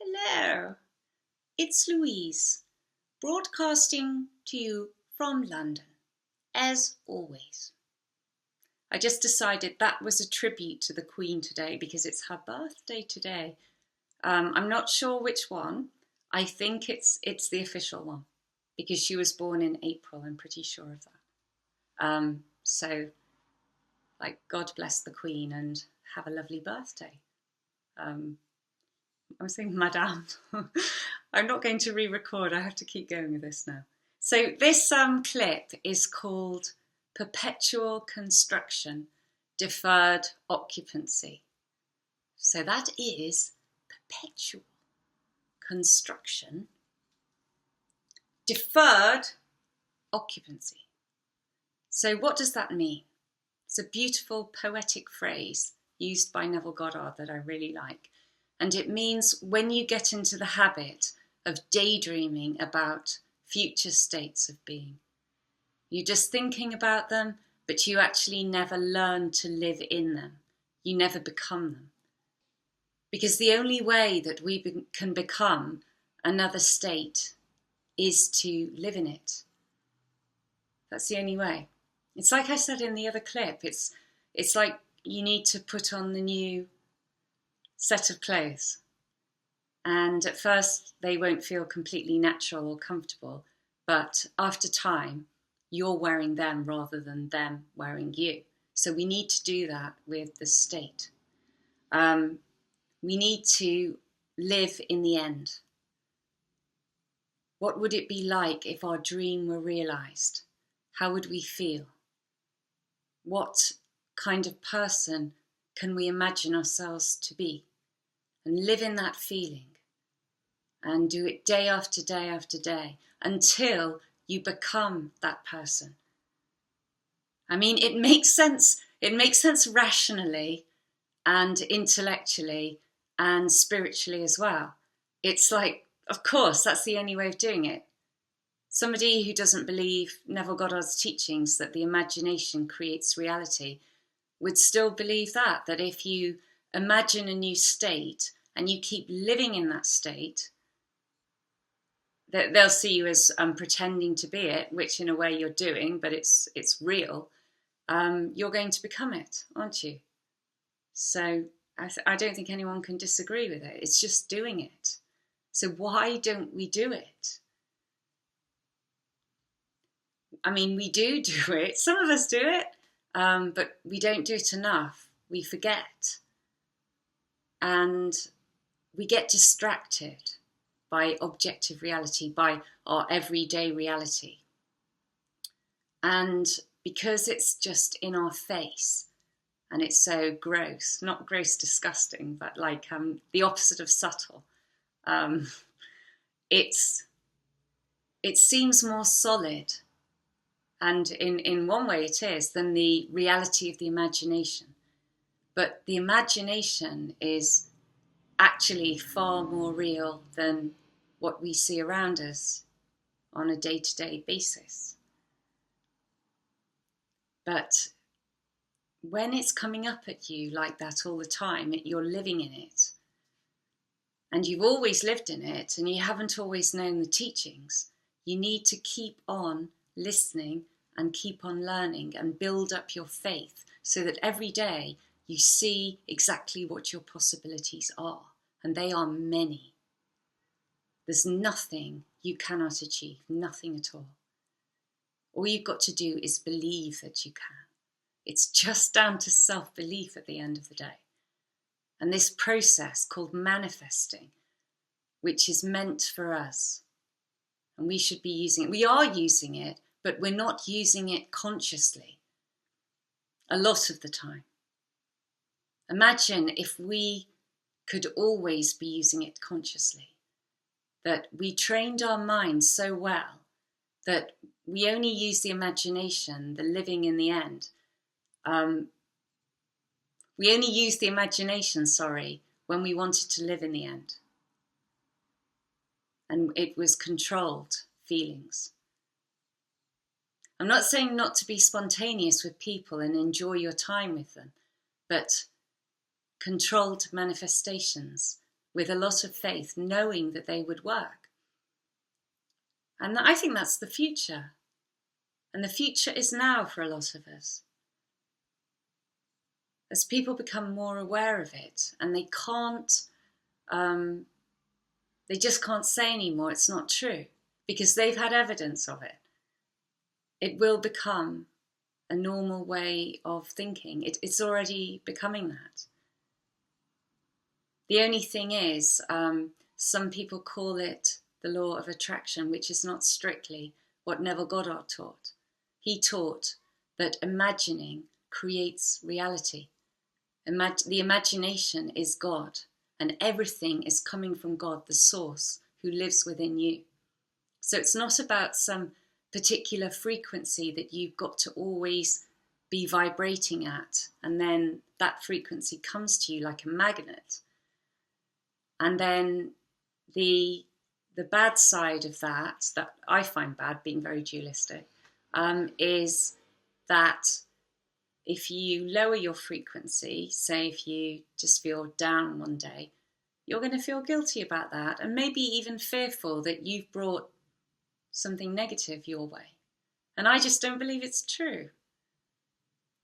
Hello, it's Louise, broadcasting to you from London, as always. I just decided that was a tribute to the Queen today because it's her birthday today. I'm not sure which one. I think it's the official one because she was born in April. I'm pretty sure of that. So, God bless the Queen and have a lovely birthday. I was saying Madame. I'm not going to re-record. I have to keep going with this now. So this clip is called Perpetual Construction, Deferred Occupancy. So that is perpetual construction, deferred occupancy. So what does that mean? It's a beautiful poetic phrase used by Neville Goddard that I really like. And it means when you get into the habit of daydreaming about future states of being. You're just thinking about them, but you actually never learn to live in them. You never become them. Because the only way that we can become another state is to live in it. That's the only way. It's like I said in the other clip, it's like you need to put on the new set of clothes. And at first they won't feel completely natural or comfortable, but after time, you're wearing them rather than them wearing you. So we need to do that with the state. We need to live in the end. What would it be like if our dream were realized? How would we feel? What kind of person can we imagine ourselves to be? And live in that feeling and do it day after day after day until you become that person. I mean, it makes sense. It makes sense rationally and intellectually and spiritually as well. It's like, of course, that's the only way of doing it. Somebody who doesn't believe Neville Goddard's teachings that the imagination creates reality would still believe that if you imagine a new state and you keep living in that state, that they'll see you as pretending to be it, which in a way you're doing, but it's real. You're going to become it, aren't you? So I don't think anyone can disagree with it. It's just doing it. So why don't we do it? I mean, we do it. Some of us do it, but we don't do it enough. We forget. And we get distracted by objective reality, by our everyday reality. And because it's just in our face and it's so gross, not gross disgusting, but like the opposite of subtle, it seems more solid. And in one way it is than the reality of the imagination. But the imagination is actually far more real than what we see around us on a day-to-day basis. But when it's coming up at you like that all the time, you're living in it, and you've always lived in it, and you haven't always known the teachings, you need to keep on listening and keep on learning and build up your faith so that every day you see exactly what your possibilities are, and they are many. There's nothing you cannot achieve, nothing at all. All you've got to do is believe that you can. It's just down to self-belief at the end of the day. And this process called manifesting, which is meant for us, and we should be using it. We are using it, but we're not using it consciously a lot of the time. Imagine if we could always be using it consciously, that we trained our minds so well that we only use the imagination, the living in the end. We only use the imagination, when we wanted to live in the end. And it was controlled feelings. I'm not saying not to be spontaneous with people and enjoy your time with them, but controlled manifestations with a lot of faith, knowing that they would work. And I think that's the future. And the future is now for a lot of us. As people become more aware of it, and they just can't say anymore it's not true, because they've had evidence of it. It will become a normal way of thinking. It's already becoming that. The only thing is, some people call it the law of attraction, which is not strictly what Neville Goddard taught. He taught that imagining creates reality. The imagination is God, and everything is coming from God, the source, who lives within you. So it's not about some particular frequency that you've got to always be vibrating at, and then that frequency comes to you like a magnet. And then the bad side of that I find bad, being very dualistic, is that if you lower your frequency, say if you just feel down one day, you're going to feel guilty about that, and maybe even fearful that you've brought something negative your way. And I just don't believe it's true.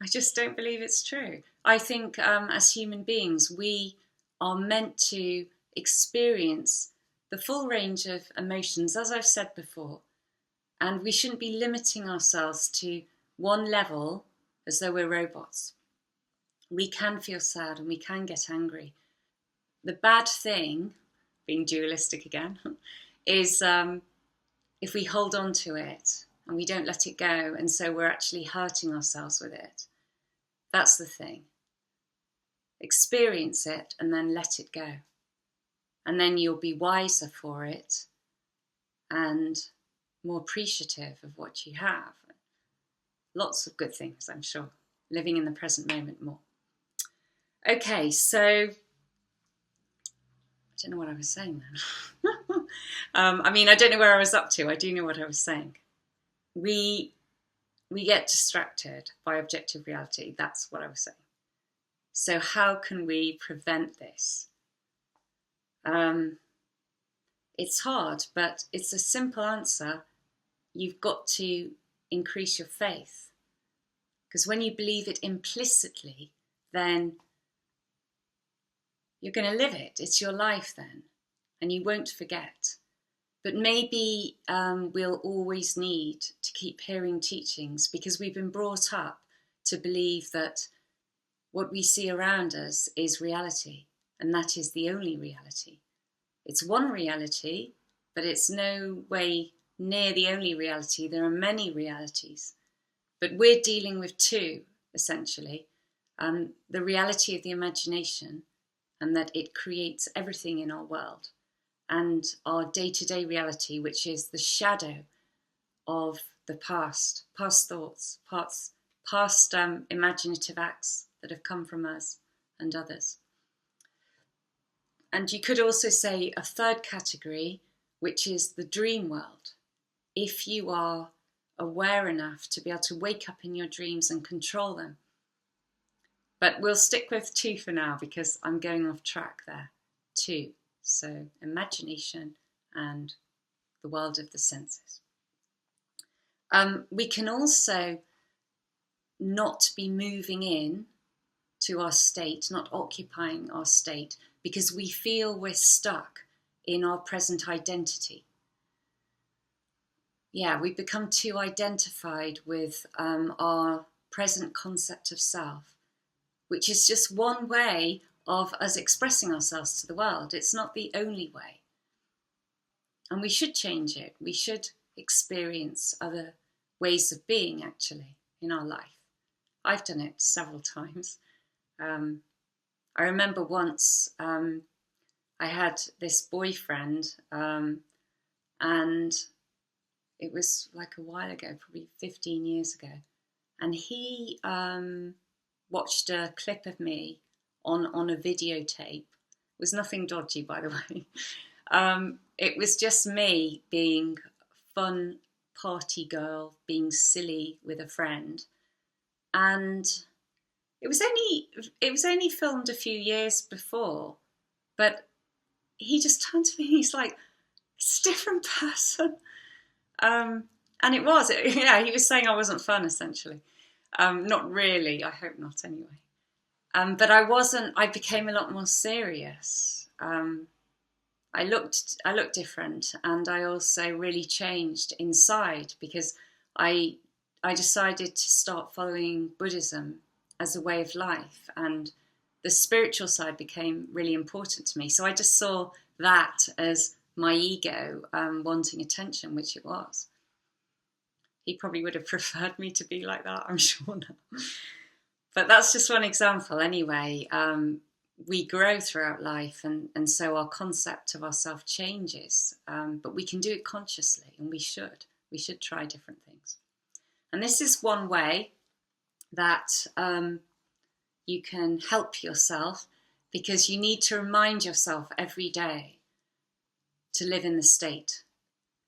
I just don't believe it's true. I think as human beings, we are meant to experience the full range of emotions, as I've said before, and we shouldn't be limiting ourselves to one level as though we're robots. We can feel sad and we can get angry. The bad thing, being dualistic again, is if we hold on to it and we don't let it go, and so we're actually hurting ourselves with it. That's the thing. Experience it and then let it go. And then you'll be wiser for it and more appreciative of what you have. Lots of good things, I'm sure. Living in the present moment more. Okay, so I don't know what I was saying then. I don't know where I was up to. I do know what I was saying. We get distracted by objective reality. That's what I was saying. So how can we prevent this? It's hard, but it's a simple answer. You've got to increase your faith. Because when you believe it implicitly, then you're going to live it. It's your life then, and you won't forget. But maybe we'll always need to keep hearing teachings, because we've been brought up to believe that what we see around us is reality, and that is the only reality. It's one reality, but it's no way near the only reality. There are many realities, but we're dealing with two, essentially. The reality of the imagination, and that it creates everything in our world, and our day-to-day reality, which is the shadow of the past thoughts, past imaginative acts that have come from us and others. And you could also say a third category, which is the dream world. If you are aware enough to be able to wake up in your dreams and control them. But we'll stick with two for now, because I'm going off track there. Two. So imagination and the world of the senses. We can also not be moving in to our state, not occupying our state, because we feel we're stuck in our present identity. Yeah, we become too identified with our present concept of self, which is just one way of us expressing ourselves to the world. It's not the only way. And we should change it. We should experience other ways of being, actually, in our life. I've done it several times. I remember once I had this boyfriend, and it was like a while ago, probably 15 years ago. And he watched a clip of me on a videotape. It was nothing dodgy, by the way. It was just me being fun party girl, being silly with a friend. And it was only filmed a few years before, but he just turned to me and he's like, it's a different person. And it was, he was saying I wasn't fun, essentially. Not really, I hope not anyway. But I became a lot more serious. I looked different, and I also really changed inside because I decided to start following Buddhism as a way of life, and the spiritual side became really important to me. So I just saw that as my ego wanting attention, which it was. He probably would have preferred me to be like that, I'm sure now. But that's just one example anyway. We grow throughout life, and so our concept of ourselves changes. But we can do it consciously, and we should. We should try different things. And this is one way that you can help yourself, because you need to remind yourself every day to live in the state.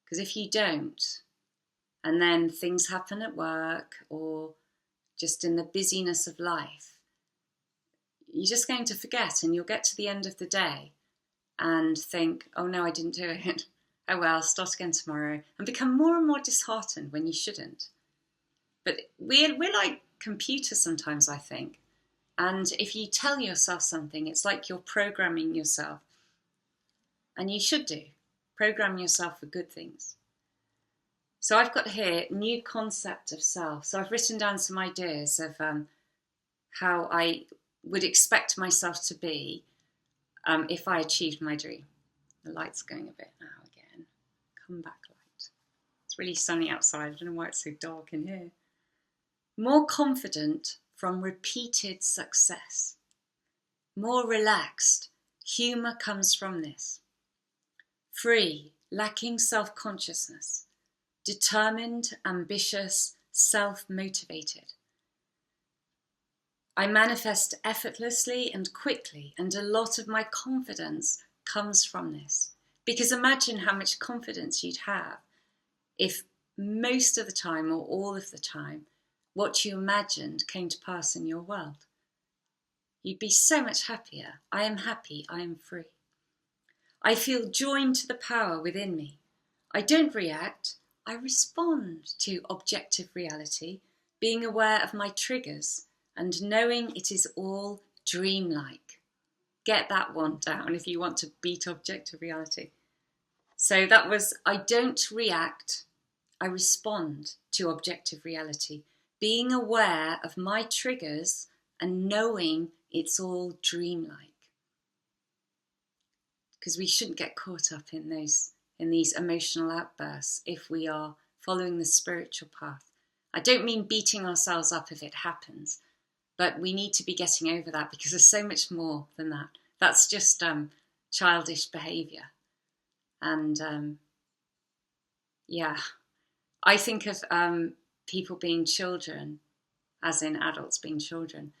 Because if you don't, and then things happen at work or just in the busyness of life, you're just going to forget, and you'll get to the end of the day and think, oh no, I didn't do it. Oh well, start again tomorrow, and become more and more disheartened when you shouldn't. But we're like computers sometimes, I think. And if you tell yourself something, it's like you're programming yourself. And you should do. Program yourself for good things. So I've got here new concept of self. So I've written down some ideas of how I would expect myself to be if I achieved my dream. The light's going a bit now again. Come back, light. It's really sunny outside. I don't know why it's so dark in here. More confident from repeated success. More relaxed. Humour comes from this. Free, lacking self-consciousness. Determined, ambitious, self-motivated. I manifest effortlessly and quickly, and a lot of my confidence comes from this. Because imagine how much confidence you'd have if most of the time, or all of the time, what you imagined came to pass in your world. You'd be so much happier. I am happy, I am free. I feel joined to the power within me. I don't react, I respond to objective reality, being aware of my triggers and knowing it is all dreamlike. Get that one down if you want to beat objective reality. So that was, I don't react, I respond to objective reality, being aware of my triggers and knowing it's all dreamlike. Because we shouldn't get caught up in these emotional outbursts if we are following the spiritual path. I don't mean beating ourselves up if it happens, but we need to be getting over that, because there's so much more than that. That's just childish behaviour. And I think of people being children, as in adults being children,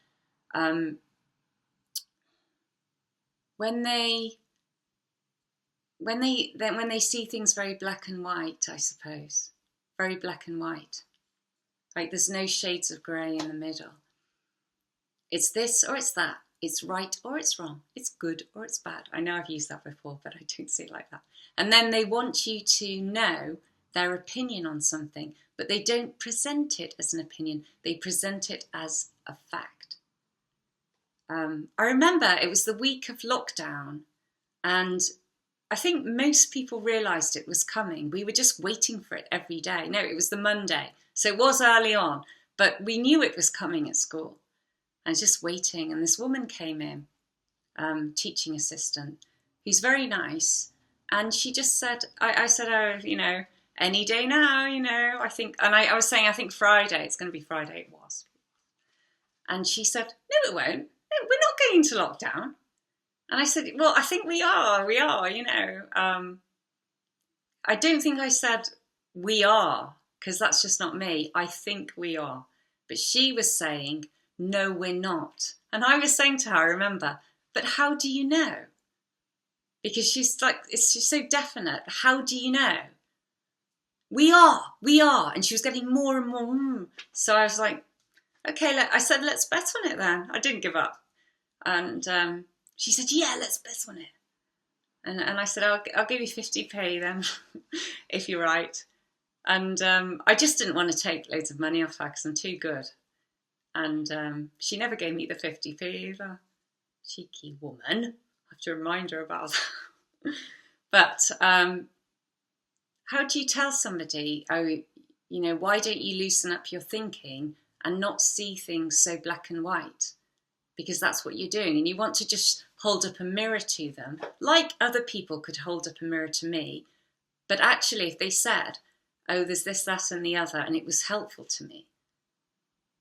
when they see things very black and white, I suppose, very black and white, like there's no shades of grey in the middle. It's this or it's that. It's right or it's wrong. It's good or it's bad. I know I've used that before, but I don't see it like that. And then they want you to know their opinion on something, but they don't present it as an opinion. They present it as a fact. I remember it was the week of lockdown, and I think most people realised it was coming. We were just waiting for it every day. No, it was the Monday. So it was early on, but we knew it was coming at school. And just waiting. And this woman came in, teaching assistant, who's very nice. And she just said, I said, oh, any day now, I think, and I was saying, I think Friday, it's going to be Friday. It was. And she said, no, it won't. No, we're not going into lockdown. And I said, well, I think we are, I don't think I said we are, because that's just not me. I think we are. But she was saying, no, we're not. And I was saying to her, I remember, but how do you know? Because she's like, it's just so definite. How do you know? We are. And she was getting more and more. So I was like, okay, I said, let's bet on it then. I didn't give up. And she said, yeah, let's bet on it. And I said, I'll give you 50p then, if you write. And I just didn't want to take loads of money off her because I'm too good. And she never gave me the 50p either. Cheeky woman. I have to remind her about that. But how do you tell somebody, why don't you loosen up your thinking and not see things so black and white? Because that's what you're doing. And you want to just hold up a mirror to them, like other people could hold up a mirror to me. But actually, if they said, oh, there's this, that, and the other, and it was helpful to me,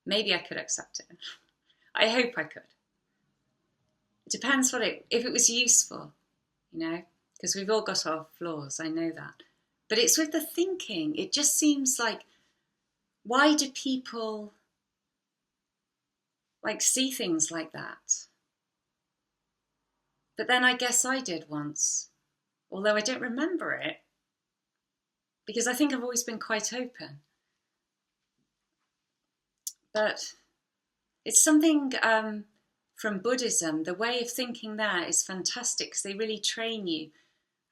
maybe I could accept it. I hope I could. It depends if it was useful, because we've all got our flaws, I know that. But it's with the thinking. It just seems like, why do people see things like that? But then I guess I did once, although I don't remember it, because I think I've always been quite open. But it's something from Buddhism. The way of thinking there is fantastic because they really train you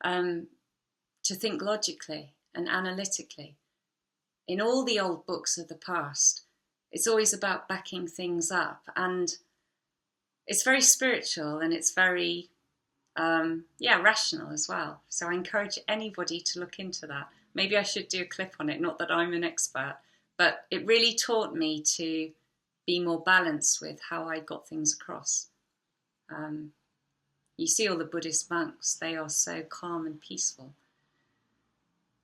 to think logically and analytically. In all the old books of the past, it's always about backing things up, and it's very spiritual and it's very rational as well. So I encourage anybody to look into that. Maybe I should do a clip on it, not that I'm an expert, but it really taught me to be more balanced with how I got things across. You see all the Buddhist monks, they are so calm and peaceful.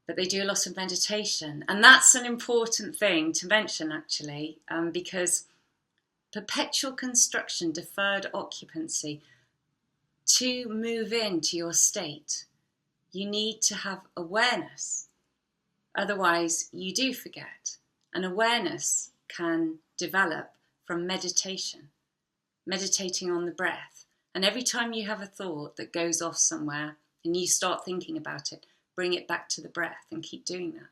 But they do a lot of meditation. And that's an important thing to mention, actually, because perpetual construction, deferred occupancy, to move into your state, you need to have awareness. Otherwise, you do forget. And awareness can develop from meditation, meditating on the breath. And every time you have a thought that goes off somewhere and you start thinking about it, bring it back to the breath and keep doing that.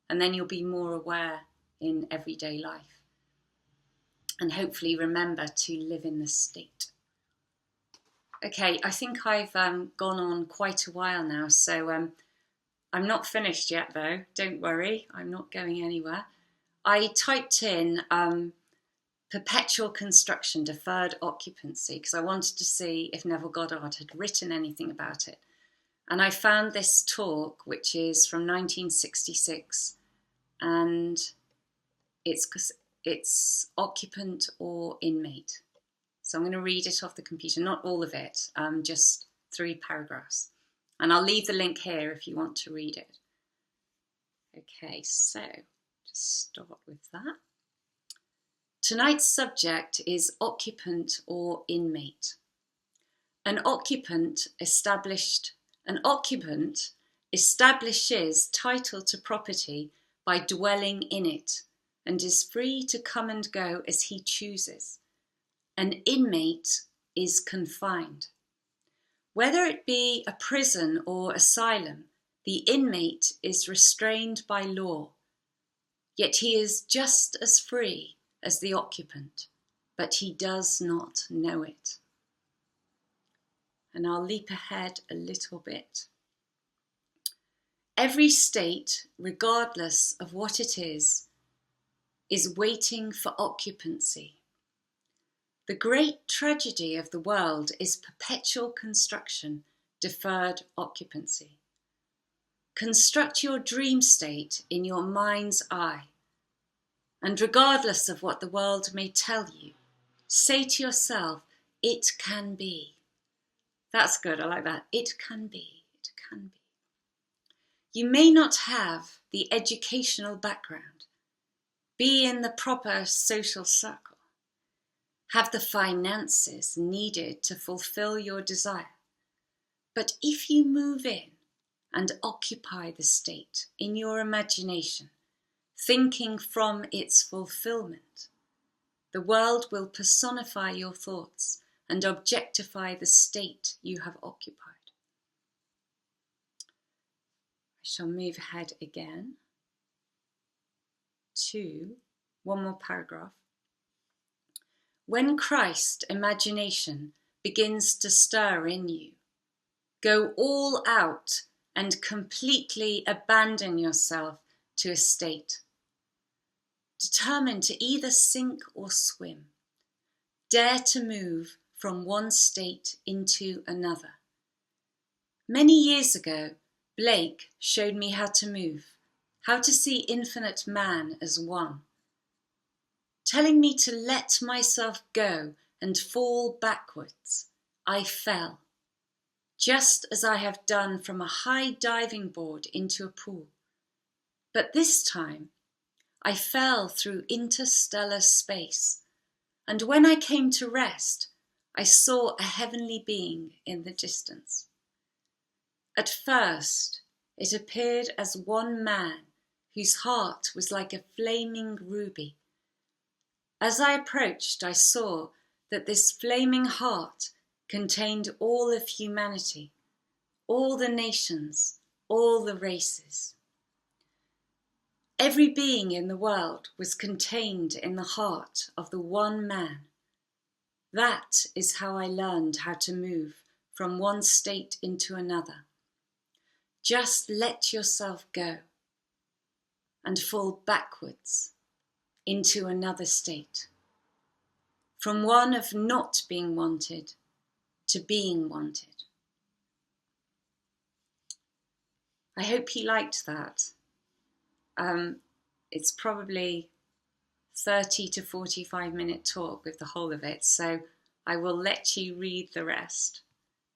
And then you'll be more aware in everyday life. And hopefully remember to live in the state. Okay, I think I've gone on quite a while now, so I'm not finished yet though. Don't worry, I'm not going anywhere. I typed in perpetual construction, deferred occupancy, because I wanted to see if Neville Goddard had written anything about it. And I found this talk, which is from 1966, and it's Occupant or Inmate. So I'm going to read it off the computer, not all of it, just 3 paragraphs. And I'll leave the link here if you want to read it. Okay, so just start with that. Tonight's subject is Occupant or Inmate. An occupant establishes title to property by dwelling in it and is free to come and go as he chooses. An inmate is confined. Whether it be a prison or asylum, the inmate is restrained by law, yet he is just as free as the occupant, but he does not know it. And I'll leap ahead a little bit. Every state, regardless of what it is waiting for occupancy. The great tragedy of the world is perpetual construction, deferred occupancy. Construct your dream state in your mind's eye, and regardless of what the world may tell you, say to yourself, it can be. That's good, I like that. It can be, it can be. You may not have the educational background, be in the proper social circle, have the finances needed to fulfill your desire. But if you move in and occupy the state in your imagination, thinking from its fulfillment, the world will personify your thoughts and objectify the state you have occupied. I shall move ahead again to one more paragraph. When Christ imagination begins to stir in you, Go all out and completely abandon yourself to a state. Determined to either sink or swim. Dare to move from one state into another. Many years ago, Blake showed me how to move, how to see infinite man as one. Telling me to let myself go and fall backwards, I fell, just as I have done from a high diving board into a pool. But this time, I fell through interstellar space, and when I came to rest, I saw a heavenly being in the distance. At first, it appeared as one man whose heart was like a flaming ruby. As I approached, I saw that this flaming heart contained all of humanity, all the nations, all the races. Every being in the world was contained in the heart of the one man. That is how I learned how to move from one state into another. Just let yourself go and fall backwards into another state. From one of not being wanted to being wanted. I hope you liked that. It's probably 30 to 45-minute talk with the whole of it, so I will let you read the rest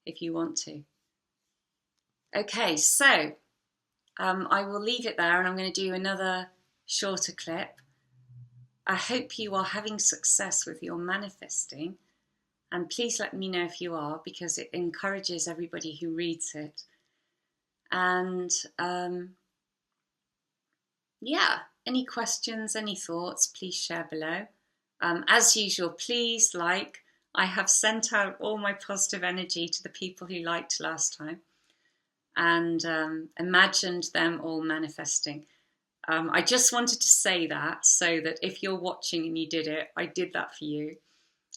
if you want to. Okay, so I will leave it there and I'm going to do another shorter clip. I hope you are having success with your manifesting, and please let me know if you are, because it encourages everybody who reads it. And yeah, any questions, any thoughts, please share below. As usual, please like. I have sent out all my positive energy to the people who liked last time and imagined them all manifesting. I just wanted to say that so that if you're watching and you did it, I did that for you,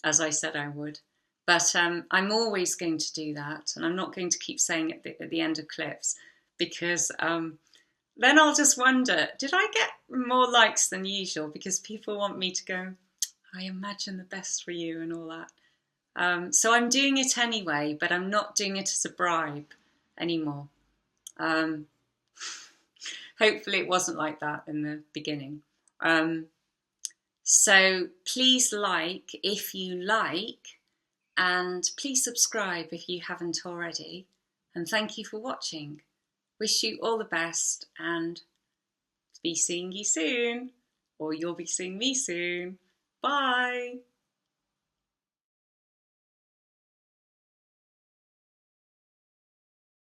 as I said I would. But I'm always going to do that, and I'm not going to keep saying it at the end of clips, because then I'll just wonder, did I get more likes than usual? Because people want me to go, I imagine the best for you and all that. So I'm doing it anyway, but I'm not doing it as a bribe anymore. Hopefully it wasn't like that in the beginning. So please like if you like, and please subscribe if you haven't already. And thank you for watching. Wish you all the best, and be seeing you soon, or you'll be seeing me soon. Bye.